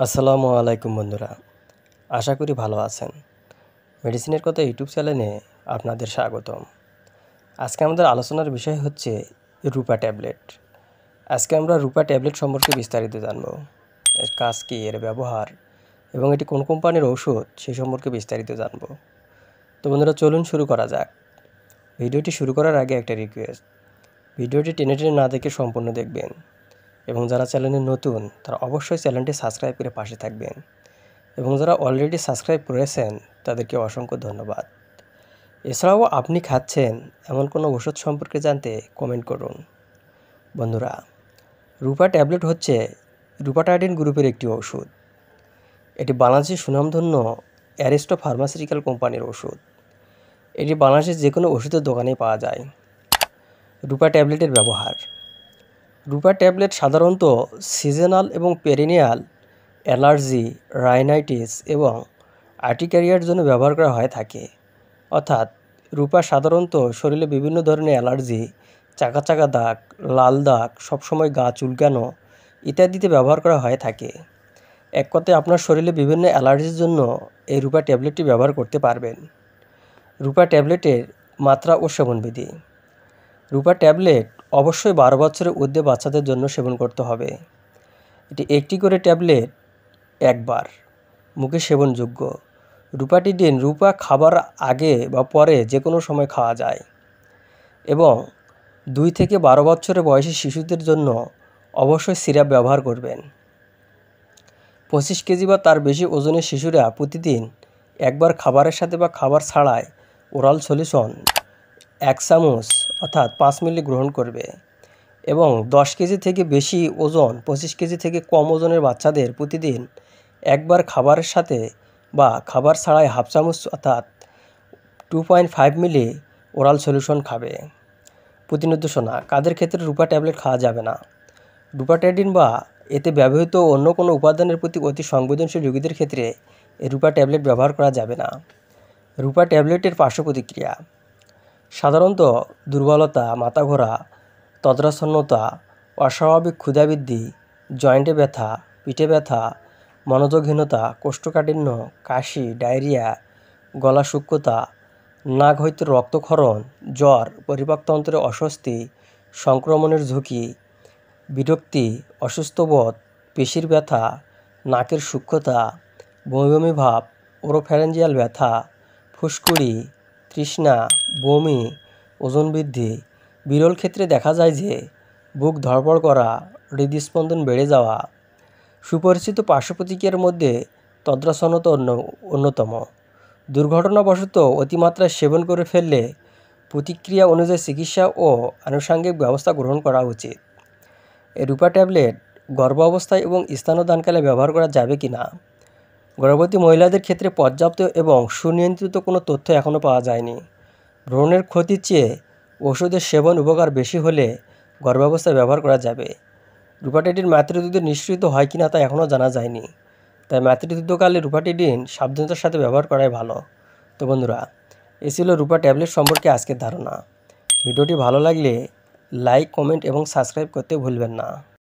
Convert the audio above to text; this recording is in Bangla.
আসসালামু আলাইকুম বন্ধুরা, আশা করি ভালো আছেন। মেডিসিনের কথা ইউটিউব চ্যানেলে আপনাদের স্বাগতম। আজকে আমাদের আলোচনার বিষয় হচ্ছে রূপা ট্যাবলেট। আজকে আমরা রূপা ট্যাবলেট সম্পর্কে বিস্তারিত জানব। এর কাজ কী, এর ব্যবহার এবং এটি কোন কোম্পানির ঔষধ সেই সম্পর্কে বিস্তারিত জানব। তো বন্ধুরা, চলুন শুরু করা যাক। ভিডিওটি শুরু করার আগে একটা রিকোয়েস্ট, ভিডিওটি টেনে টেনে না দেখে সম্পূর্ণ দেখবেন এবং যারা চ্যানেলে নতুন তারা অবশ্যই চ্যানেলটি সাবস্ক্রাইব করে পাশে থাকবেন এবং যারা অলরেডি সাবস্ক্রাইব করেছেন তাদেরকে অসংখ্য ধন্যবাদ। এছাড়াও আপনি খাচ্ছেন এমন কোনো ওষুধ সম্পর্কে জানতে কমেন্ট করুন। বন্ধুরা, রূপা ট্যাবলেট হচ্ছে রূপাটাইডিন গ্রুপের একটি ওষুধ। এটি বাংলাদেশের সুনামধন্য অ্যারিস্টো ফার্মাসিউটিক্যাল কোম্পানির ওষুধ। এটি বাংলাদেশের যে কোনো ওষুধের দোকানেই পাওয়া যায়। রূপা ট্যাবলেটের ব্যবহার। রূপা ট্যাবলেট সাধারণত সিজনাল এবং পেরিনিয়াল অ্যালার্জি, রাইনাইটিস এবং আর্টিকারিয়ার জন্য ব্যবহার করা হয়ে থাকে। অর্থাৎ রূপা সাধারণত শরীরে বিভিন্ন ধরনের অ্যালার্জি, চাকা চাকা দাগ, লাল দাগ, সবসময় গা চুলকানো ইত্যাদিতে ব্যবহার করা হয়ে থাকে। এক কথায় আপনার শরীরে বিভিন্ন অ্যালার্জির জন্য এই রূপা ট্যাবলেটটি ব্যবহার করতে পারবেন। রূপা ট্যাবলেটের মাত্রা ও সেবনবিধি। রূপা ট্যাবলেট অবশ্যই 12 বছরের ঊর্ধ্বে বাচ্চাদের জন্য সেবন করতে হবে। এটি একটি করে ট্যাবলেট একবার, মুখে সেবনযোগ্য। রূপাটিডিন রূপা খাবার আগে বা পরে যে কোনো সময় খাওয়া যায় এবং 2 থেকে 12 বছরের বয়সী শিশুদের জন্য অবশ্যই সিরাপ ব্যবহার করবেন। 25 কেজি বা তার বেশি ওজনের শিশুরা প্রতিদিন একবার খাবারের সাথে বা খাবার ছাড়াই ওরাল সলিউশন 1 চামচ অর্থাৎ 5 মিলি গ্রহণ করবে এবং 10 কেজি থেকে বেশি ওজন, 25 কেজি থেকে কম ওজনের বাচ্চাদের প্রতিদিন একবার খাবারের সাথে বা খাবার ছাড়াই হাফ চামচ অর্থাৎ 2.5 মিলি ওরাল সলিউশন খাবে। প্রতিনির্দেশনা: কাদের ক্ষেত্রে রূপা ট্যাবলেট খাওয়া যাবে না। রূপাটাইডিন বা এতে ব্যবহৃত অন্য কোনো উপাদানের প্রতি অতি সংবেদনশীল রোগীদের ক্ষেত্রে এই রূপা ট্যাবলেট ব্যবহার করা যাবে না। রূপা ট্যাবলেটের পার্শ্ব প্রতিক্রিয়া: সাধারণত দুর্বলতা, মাথা ঘোরা, তন্দ্রাচ্ছন্নতা, অস্বাভাবিক ক্ষুধাবৃদ্ধি, জয়েন্টে ব্যথা, পিঠে ব্যথা, মনোযোগহীনতা, কোষ্ঠকাঠিন্য, কাশি, ডায়রিয়া, গলা সূক্ষ্মতা, নাক হইতে রক্তক্ষরণ, জ্বর, পরিপাকতন্ত্রে অস্বস্তি, সংক্রমণের ঝুঁকি, বিরক্তি, অসুস্থবোধ, পেশির ব্যথা, নাকের সূক্ষ্মতা, বমি বমি ভাব, ওরোফ্যারেঞ্জিয়াল ব্যথা, ফুসকুড়ি, তৃষ্ণা, বমি, ওজন বৃদ্ধি। বিরল ক্ষেত্রে দেখা যায় যে বুক ধড়ফড় করা, হৃদস্পন্দন বেড়ে যাওয়া। সুপরিচিত পার্শ্ব প্রতিক্রিয়ার মধ্যে তন্দ্রাচ্ছন্নতা অন্যতম। দুর্ঘটনাবশত অতিমাত্রায় সেবন করে ফেললে প্রতিক্রিয়া অনুযায়ী চিকিৎসা ও আনুষঙ্গিক ব্যবস্থা গ্রহণ করা উচিত। এই রূপা ট্যাবলেট গর্ভাবস্থায় এবং স্তন্যদানকালে ব্যবহার করা যাবে কি না। গর্ভবতী মহিলাদের ক্ষেত্রে পর্যাপ্ত এবং সুনিয়ন্ত্রিত কোনো তথ্য এখনও পাওয়া যায়নি। ভ্রূণের ক্ষতির চেয়ে ওষুধের সেবন উপকার বেশি হলে গর্ভাবস্থায় ব্যবহার করা যাবে। রূপাটাইডিন মাতৃদুধে নিঃসৃত হয় কিনা তা এখনও জানা যায়নি, তাই মাতৃদুগ্ধকালে রূপাটাইডিন সাবধানতার সাথে ব্যবহার করাই ভালো। তো বন্ধুরা, এ ছিল রূপা ট্যাবলেট সম্পর্কে আজকের ধারণা। ভিডিওটি ভালো লাগলে লাইক, কমেন্ট এবং সাবস্ক্রাইব করতে ভুলবেন না।